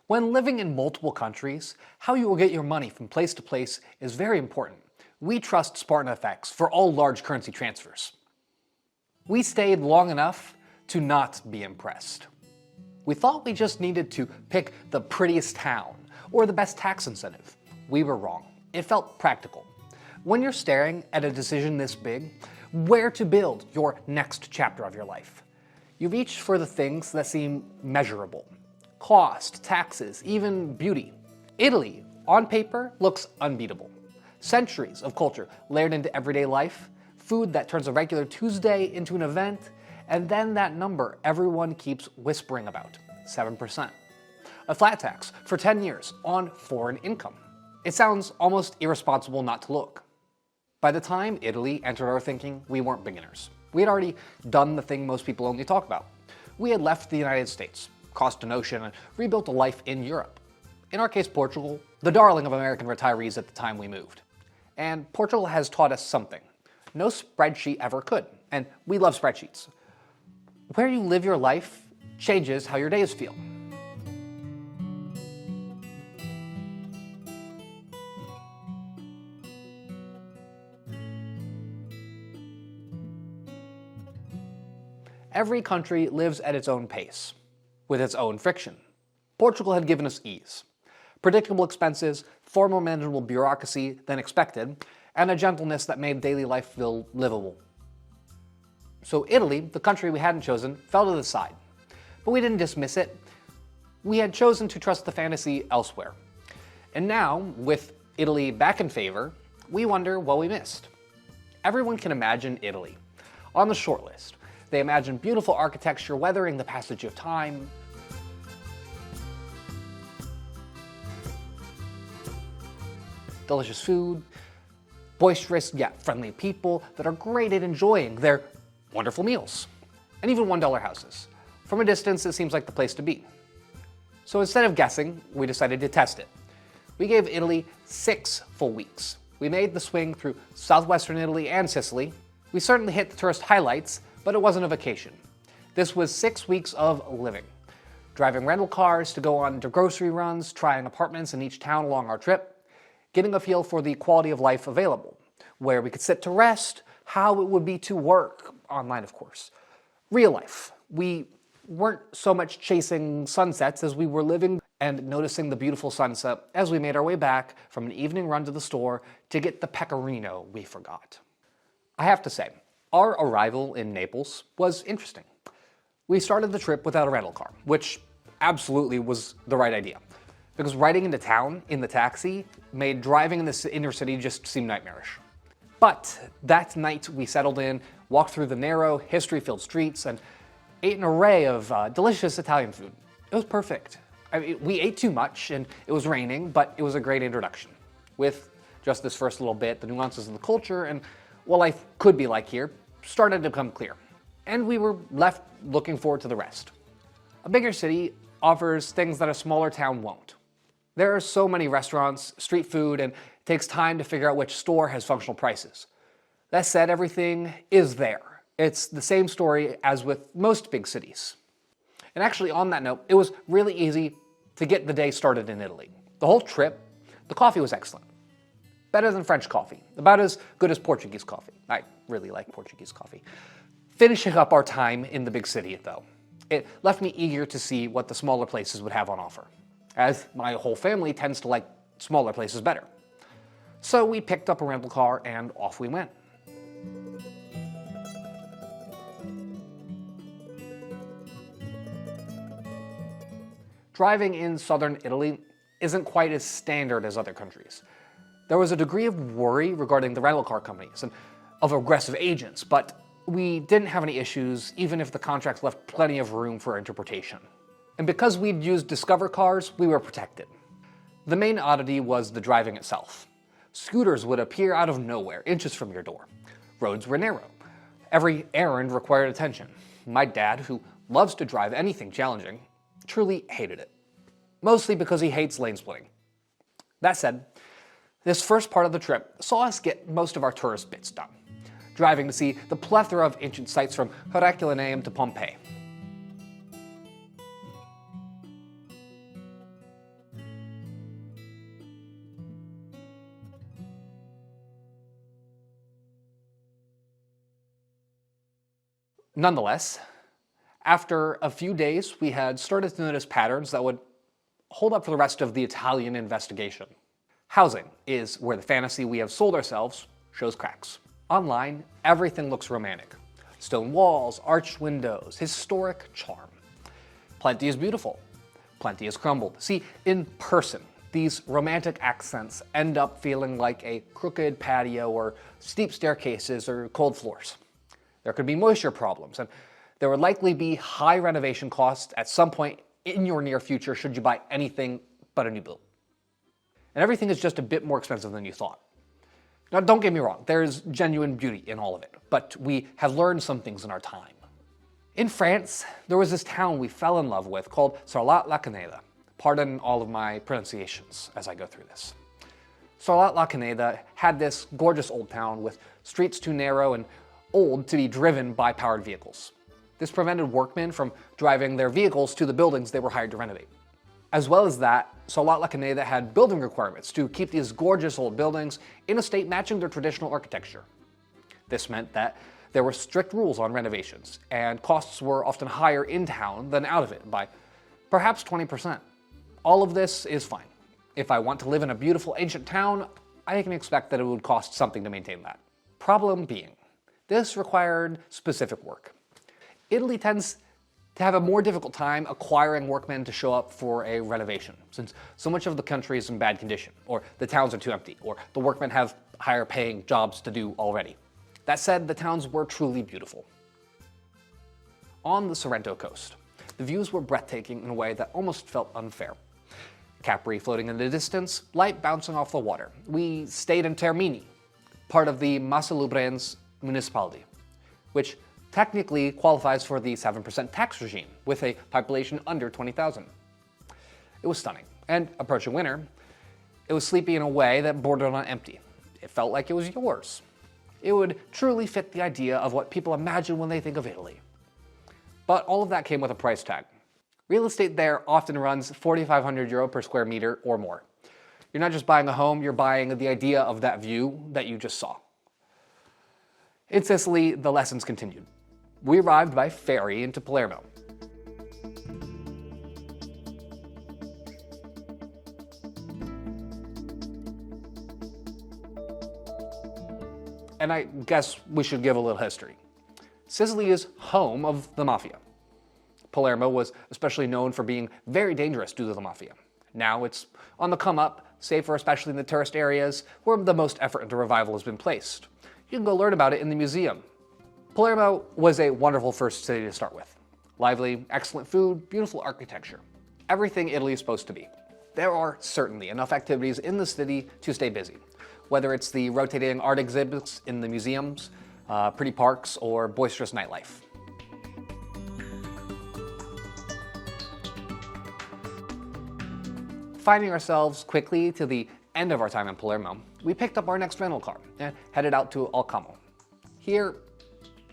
When living in multiple countries, how you will get your money from place to place is very important. We trust Spartan FX for all large currency transfers. We stayed long enough to not be impressed. We thought we just needed to pick the prettiest town or the best tax incentive. We were wrong. It felt practical. When you're staring at a decision this big, where to build your next chapter of your life, you reach for the things that seem measurable. Cost, taxes, even beauty. Italy, on paper, looks unbeatable. Centuries of culture layered into everyday life, food that turns a regular Tuesday into an event, and then that number everyone keeps whispering about, 7%. A flat tax for 10 years on foreign income. It sounds almost irresponsible not to look. By the time Italy entered our thinking, we weren't beginners. We had already done the thing most people only talk about. We had left the United States, crossed an ocean, and rebuilt a life in Europe. In our case, Portugal, the darling of American retirees at the time we moved. And Portugal has taught us something. No spreadsheet ever could, and we love spreadsheets. Where you live your life changes how your days feel. Every country lives at its own pace, with its own friction. Portugal had given us ease. Predictable expenses, far more manageable bureaucracy than expected, and a gentleness that made daily life feel livable. So Italy, the country we hadn't chosen, fell to the side. But we didn't dismiss it. We had chosen to trust the fantasy elsewhere. And now, with Italy back in favor, we wonder what we missed. Everyone can imagine Italy. On the short list, they imagine beautiful architecture weathering the passage of time, delicious food, boisterous yet friendly people that are great at enjoying their wonderful meals, and even $1 houses. From a distance, it seems like the place to be. So instead of guessing, we decided to test it. We gave Italy 6 full weeks. We made the swing through southwestern Italy and Sicily. We certainly hit the tourist highlights, but it wasn't a vacation. This was 6 weeks of living. Driving rental cars to go on to grocery runs, trying apartments in each town along our trip, getting a feel for the quality of life available, where we could sit to rest, how it would be to work, online of course. Real life. We weren't so much chasing sunsets as we were living and noticing the beautiful sunset as we made our way back from an evening run to the store to get the pecorino we forgot. I have to say, our arrival in Naples was interesting. We started the trip without a rental car, which absolutely was the right idea. Because riding into town in the taxi made driving in the inner city just seem nightmarish. But that night we settled in, walked through the narrow, history-filled streets, and ate an array of delicious Italian food. It was perfect. I mean, we ate too much, and it was raining, but it was a great introduction. With just this first little bit, the nuances of the culture and what life could be like here started to become clear. And we were left looking forward to the rest. A bigger city offers things that a smaller town won't. There are so many restaurants, street food, and it takes time to figure out which store has functional prices. That said, everything is there. It's the same story as with most big cities. And actually, on that note, it was really easy to get the day started in Italy. The whole trip, the coffee was excellent. Better than French coffee, about as good as Portuguese coffee. I really like Portuguese coffee. Finishing up our time in the big city, though, it left me eager to see what the smaller places would have on offer, as my whole family tends to like smaller places better. So we picked up a rental car and off we went. Driving in southern Italy isn't quite as standard as other countries. There was a degree of worry regarding the rental car companies and of aggressive agents, but we didn't have any issues even if the contracts left plenty of room for interpretation. And because we'd used Discover cars, we were protected. The main oddity was the driving itself. Scooters would appear out of nowhere, inches from your door. Roads were narrow. Every errand required attention. My dad, who loves to drive anything challenging, truly hated it. Mostly because he hates lane splitting. That said, this first part of the trip saw us get most of our tourist bits done, driving to see the plethora of ancient sites from Herculaneum to Pompeii. Nonetheless, after a few days, we had started to notice patterns that would hold up for the rest of the Italian investigation. Housing is where the fantasy we have sold ourselves shows cracks. Online, everything looks romantic. Stone walls, arched windows, historic charm. Plenty is beautiful. Plenty is crumbled. See, in person, these romantic accents end up feeling like a crooked patio or steep staircases or cold floors. There could be moisture problems, and there would likely be high renovation costs at some point in your near future should you buy anything but a new build. And everything is just a bit more expensive than you thought. Now, don't get me wrong, there's genuine beauty in all of it, but we have learned some things in our time. In France, there was this town we fell in love with called Sarlat-la-Canéda. Pardon all of my pronunciations as I go through this. Sarlat-la-Canéda had this gorgeous old town with streets too narrow and old to be driven by powered vehicles. This prevented workmen from driving their vehicles to the buildings they were hired to renovate. As well as that, Sarlat-la-Canéda had building requirements to keep these gorgeous old buildings in a state matching their traditional architecture. This meant that there were strict rules on renovations, and costs were often higher in town than out of it by perhaps 20%. All of this is fine. If I want to live in a beautiful ancient town, I can expect that it would cost something to maintain that. Problem being, this required specific work. Italy tends to have a more difficult time acquiring workmen to show up for a renovation, since so much of the country is in bad condition, or the towns are too empty, or the workmen have higher paying jobs to do already. That said, the towns were truly beautiful. On the Sorrento coast, the views were breathtaking in a way that almost felt unfair. Capri floating in the distance, light bouncing off the water. We stayed in Taormina, part of the Massalubrense municipality, which technically qualifies for the 7% tax regime, with a population under 20,000. It was stunning, and approaching winter, it was sleepy in a way that bordered on empty. It felt like it was yours. It would truly fit the idea of what people imagine when they think of Italy. But all of that came with a price tag. Real estate there often runs €4,500 per square meter or more. You're not just buying a home, you're buying the idea of that view that you just saw. In Sicily, the lessons continued. We arrived by ferry into Palermo. And I guess we should give a little history. Sicily is home of the mafia. Palermo was especially known for being very dangerous due to the mafia. Now it's on the come up, safer especially in the tourist areas where the most effort into revival has been placed. You can go learn about it in the museum. Palermo was a wonderful first city to start with. Lively, excellent food, beautiful architecture. Everything Italy is supposed to be. There are certainly enough activities in the city to stay busy, whether it's the rotating art exhibits in the museums, pretty parks, or boisterous nightlife. Finding ourselves quickly to the end of our time in Palermo, we picked up our next rental car and headed out to Alcamo. Here,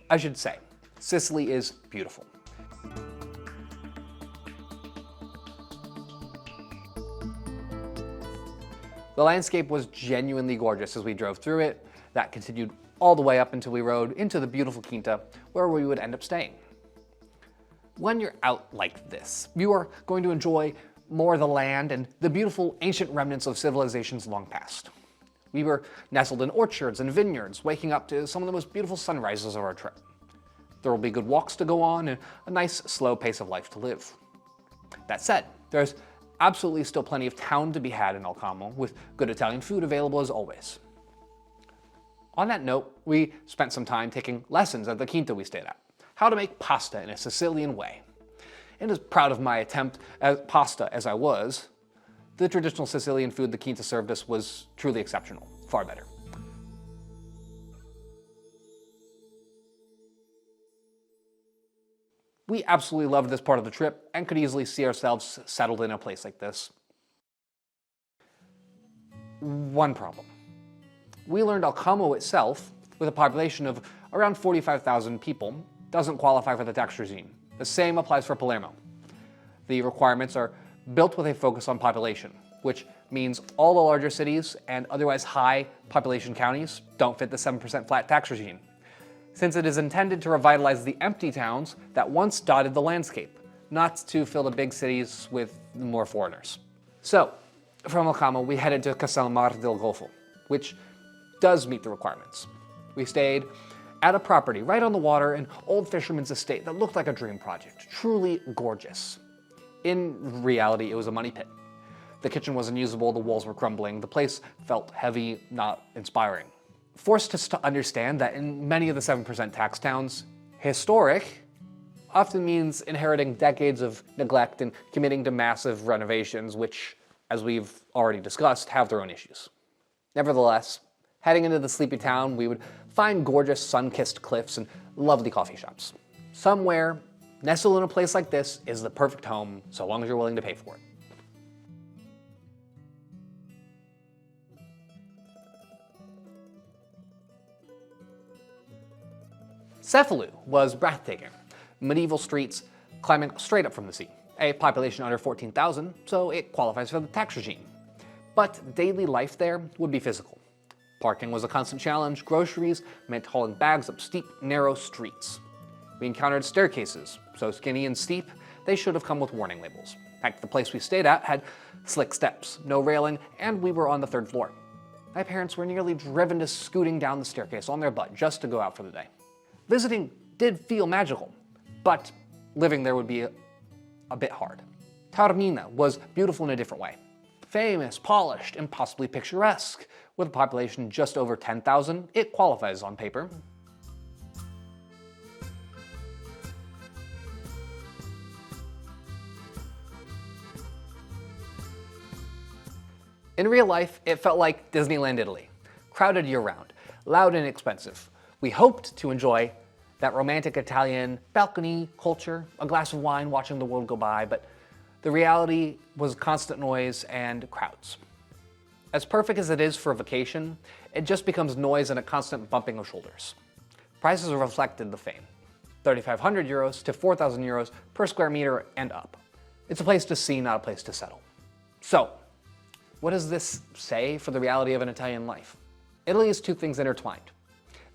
I should say, Sicily is beautiful. The landscape was genuinely gorgeous as we drove through it. That continued all the way up until we rode into the beautiful Quinta, where we would end up staying. When you're out like this, you are going to enjoy more of the land and the beautiful ancient remnants of civilizations long past. We were nestled in orchards and vineyards, waking up to some of the most beautiful sunrises of our trip. There will be good walks to go on and a nice, slow pace of life to live. That said, there's absolutely still plenty of town to be had in Alcamo, with good Italian food available as always. On that note, we spent some time taking lessons at the Quinta we stayed at, how to make pasta in a Sicilian way. And as proud of my attempt at pasta as I was, the traditional Sicilian food the Quinta served us was truly exceptional, far better. We absolutely loved this part of the trip and could easily see ourselves settled in a place like this. One problem. We learned Alcamo itself, with a population of around 45,000 people, doesn't qualify for the tax regime. The same applies for Palermo. The requirements are built with a focus on population, which means all the larger cities and otherwise high population counties don't fit the 7% flat tax regime. since it is intended to revitalize the empty towns that once dotted the landscape, not to fill the big cities with more foreigners. So, from Alcamo, we headed to Castellamare del Golfo, which does meet the requirements. We stayed at a property right on the water, an old fisherman's estate that looked like a dream project, truly gorgeous. In reality, it was a money pit. The kitchen was unusable, the walls were crumbling, the place felt heavy, not inspiring. Forced us to understand that in many of the 7% tax towns, historic often means inheriting decades of neglect and committing to massive renovations, which, as we've already discussed, have their own issues. Nevertheless, heading into the sleepy town, we would find gorgeous sun-kissed cliffs and lovely coffee shops. Somewhere, nestled in a place like this is the perfect home, so long as you're willing to pay for it. Cefalù was breathtaking. Medieval streets climbing straight up from the sea. A population under 14,000, so it qualifies for the tax regime. But daily life there would be physical. Parking was a constant challenge. Groceries meant hauling bags up steep, narrow streets. We encountered staircases, so skinny and steep, they should have come with warning labels. In fact, the place we stayed at had slick steps, no railing, and we were on the 3rd floor. My parents were nearly driven to scooting down the staircase on their butt just to go out for the day. Visiting did feel magical, but living there would be a bit hard. Taormina was beautiful in a different way. Famous, polished, and possibly picturesque. With a population just over 10,000, it qualifies on paper. In real life, it felt like Disneyland Italy. Crowded year-round, loud and expensive. We hoped to enjoy that romantic Italian balcony culture, a glass of wine watching the world go by, but the reality was constant noise and crowds. As perfect as it is for a vacation, it just becomes noise and a constant bumping of shoulders. Prices reflected the fame. 3,500 euros to 4,000 euros per square meter and up. It's a place to see, not a place to settle. So, what does this say for the reality of an Italian life? Italy is two things intertwined.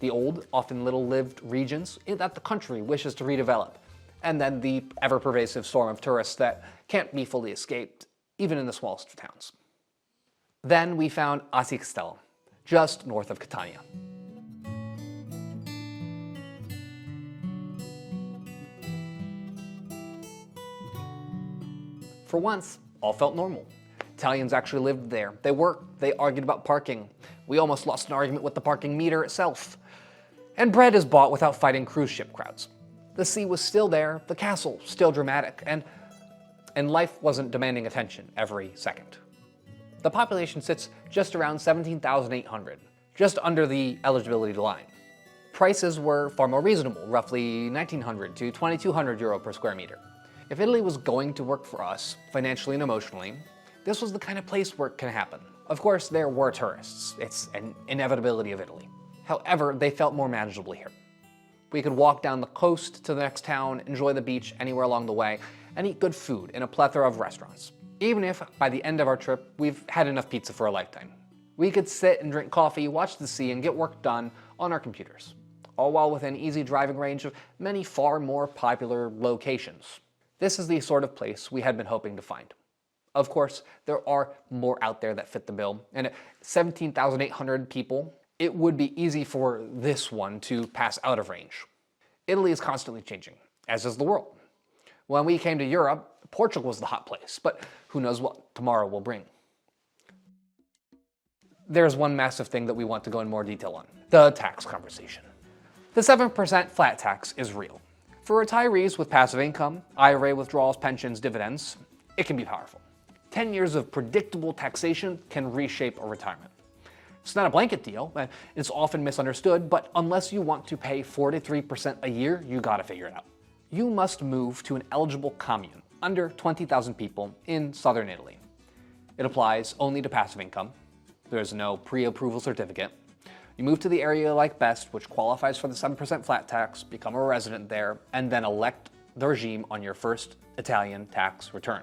The old, often little-lived regions that the country wishes to redevelop, and then the ever-pervasive storm of tourists that can't be fully escaped, even in the smallest of towns. Then we found Aci Castello, just north of Catania. For once, all felt normal. Italians actually lived there. They worked, they argued about parking. We almost lost an argument with the parking meter itself. And bread is bought without fighting cruise ship crowds. The sea was still there, the castle still dramatic, and life wasn't demanding attention every second. The population sits just around 17,800, just under the eligibility line. Prices were far more reasonable, roughly 1,900 to 2,200 euro per square meter. If Italy was going to work for us, financially and emotionally, this was the kind of place where it can happen. Of course, there were tourists. It's an inevitability of Italy. However, they felt more manageable here. We could walk down the coast to the next town, enjoy the beach anywhere along the way, and eat good food in a plethora of restaurants. Even if, by the end of our trip, we've had enough pizza for a lifetime. We could sit and drink coffee, watch the sea, and get work done on our computers, all while within easy driving range of many far more popular locations. This is the sort of place we had been hoping to find. Of course, there are more out there that fit the bill, and at 17,800 people, it would be easy for this one to pass out of range. Italy is constantly changing, as is the world. When we came to Europe, Portugal was the hot place, but who knows what tomorrow will bring. There's one massive thing that we want to go in more detail on, the tax conversation. The 7% flat tax is real. For retirees with passive income, IRA withdrawals, pensions, dividends, it can be powerful. 10 years of predictable taxation can reshape a retirement. It's not a blanket deal, and it's often misunderstood, but unless you want to pay 43% a year, you gotta figure it out. You must move to an eligible commune, under 20,000 people, in southern Italy. It applies only to passive income. There's no pre-approval certificate. You move to the area you like best, which qualifies for the 7% flat tax, become a resident there, and then elect the regime on your first Italian tax return.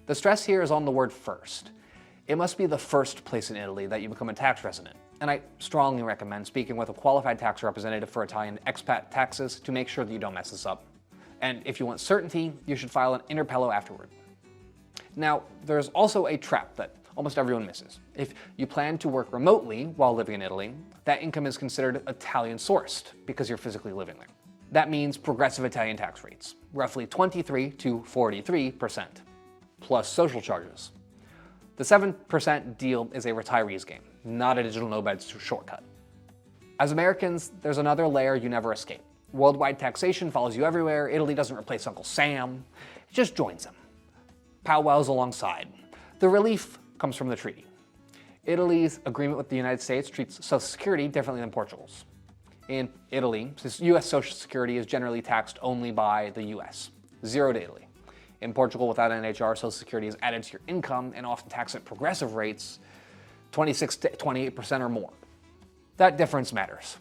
The stress here is on the word first. It must be the first place in Italy that you become a tax resident. And I strongly recommend speaking with a qualified tax representative for Italian expat taxes to make sure that you don't mess this up. And if you want certainty, you should file an interpello afterward. Now, there's also a trap that almost everyone misses. If you plan to work remotely while living in Italy, that income is considered Italian sourced because you're physically living there. That means progressive Italian tax rates, roughly 23 to 43%, plus social charges. The 7% deal is a retiree's game, not a digital nomad's shortcut. As Americans, there's another layer you never escape. Worldwide taxation follows you everywhere. Italy doesn't replace Uncle Sam, it just joins him. Powwows alongside. The relief comes from the treaty. Italy's agreement with the United States treats Social Security differently than Portugal's. In Italy, U.S. Social Security is generally taxed only by the U.S., zero to Italy. In Portugal, without NHR, Social Security is added to your income and often taxed at progressive rates, 26 to 28% or more. That difference matters.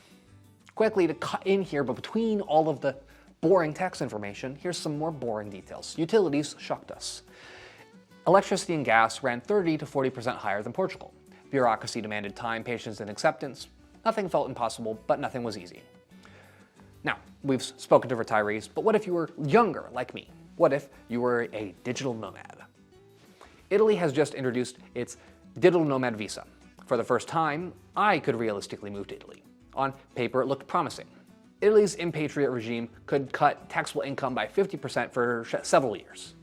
Quickly to cut in here, but between all of the boring tax information, here's some more boring details. Utilities shocked us. Electricity and gas ran 30 to 40% higher than Portugal. Bureaucracy demanded time, patience, and acceptance. Nothing felt impossible, but nothing was easy. Now, we've spoken to retirees, but what if you were younger, like me? What if you were a digital nomad? Italy has just introduced its digital nomad visa. For the first time, I could realistically move to Italy. On paper, it looked promising. Italy's impatriate regime could cut taxable income by 50% for several years.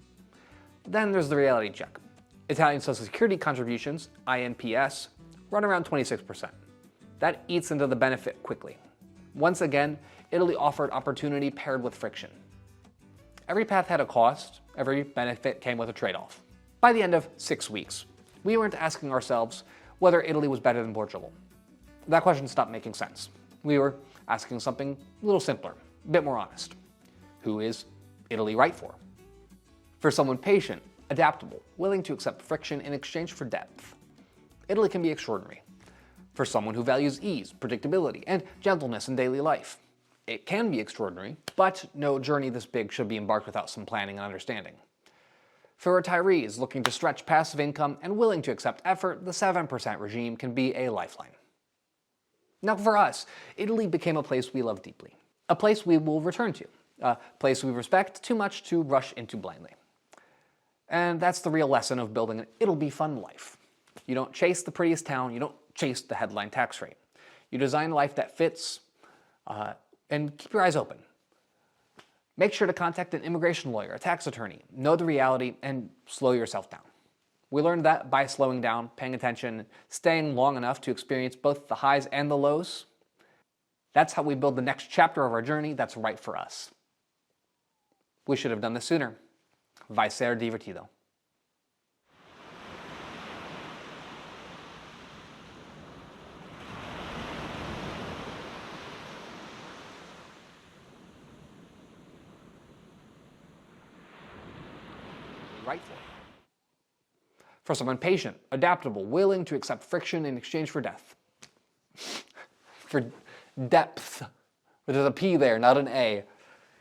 Then there's the reality check. Italian Social Security contributions, INPS, run around 26%. That eats into the benefit quickly. Once again, Italy offered opportunity paired with friction. Every path had a cost, every benefit came with a trade-off. By the end of 6 weeks, we weren't asking ourselves whether Italy was better than Portugal. That question stopped making sense. We were asking something a little simpler, a bit more honest. Who is Italy right for? For someone patient, adaptable, willing to accept friction in exchange for depth, Italy can be extraordinary. For someone who values ease, predictability, and gentleness in daily life, it can be extraordinary, but no journey this big should be embarked without some planning and understanding. For retirees looking to stretch passive income and willing to accept effort, the 7% regime can be a lifeline. Now for us, Italy became a place we love deeply, a place we will return to, a place we respect too much to rush into blindly. And that's the real lesson of building an it'll be fun life. You don't chase the prettiest town, you don't chase the headline tax rate. You design a life that fits, and keep your eyes open. Make sure to contact an immigration lawyer, a tax attorney, know the reality, and slow yourself down. We learned that by slowing down, paying attention, staying long enough to experience both the highs and the lows. That's how we build the next chapter of our journey that's right for us. We should have done this sooner. Vai ser divertido. Right for someone patient, adaptable, willing to accept friction in exchange for depth. For depth, there's a P there, not an A.